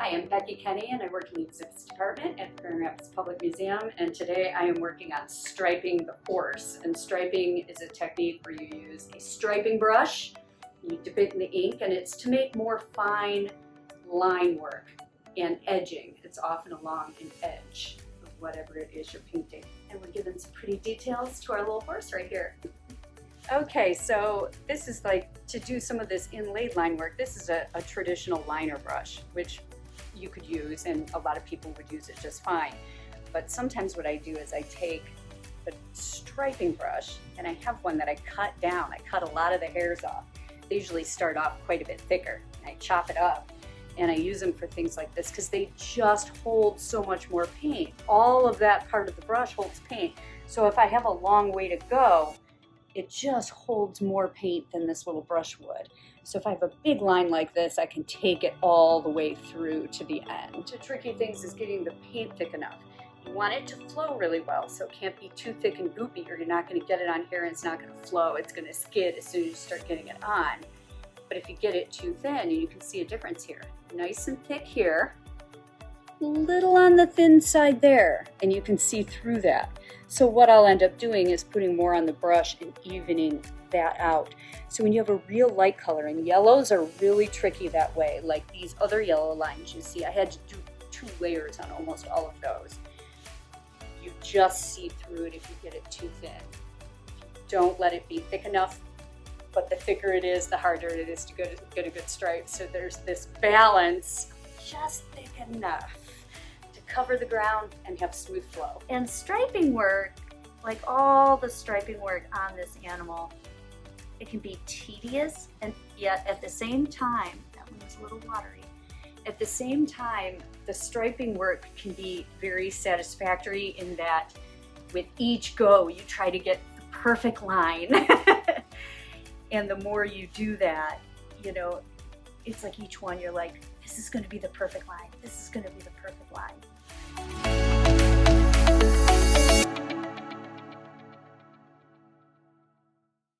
Hi, I'm Becky Kenny and I work in the exhibits department at Grand Rapids Public Museum, and today I am working on striping the horse. And striping is a technique where you use a striping brush, you dip it in the ink, and it's to make more fine line work and edging. It's often along an edge of whatever it is you're painting. And we're giving some pretty details to our little horse right here. Okay, so this is like, to do some of this inlaid line work, this is a traditional liner brush, which you could use, and a lot of people would use it just fine. But sometimes what I do is I take a striping brush, and I have one that I cut down. I cut a lot of the hairs off. They usually start off quite a bit thicker. I chop it up, and I use them for things like this because they just hold so much more paint. All of that part of the brush holds paint. So if I have a long way to go, it just holds more paint than this little brush would. So if I have a big line like this, I can take it all the way through to the end. The tricky things is getting the paint thick enough. You want it to flow really well, so it can't be too thick and goopy, or you're not going to get it on here and it's not going to flow. It's going to skid as soon as you start getting it on. But if you get it too thin, you can see a difference here. Nice and thick here, little on the thin side there, and you can see through that. So what I'll end up doing is putting more on the brush and evening that out. So when you have a real light color, and yellows are really tricky that way, like these other yellow lines you see, I had to do 2 layers on almost all of those. You just see through it if you get it too thin. Don't let it be thick enough, but the thicker it is, the harder it is to get a good stripe. So there's this balance, just thick enough to cover the ground and have smooth flow. And striping work, like all the striping work on this animal, it can be tedious, and yet at the same time, that one was a little watery, at the same time, the striping work can be very satisfactory in that with each go, you try to get the perfect line. And the more you do that, you know, it's like each one you're like, this is going to be the perfect line. This is going to be the perfect line.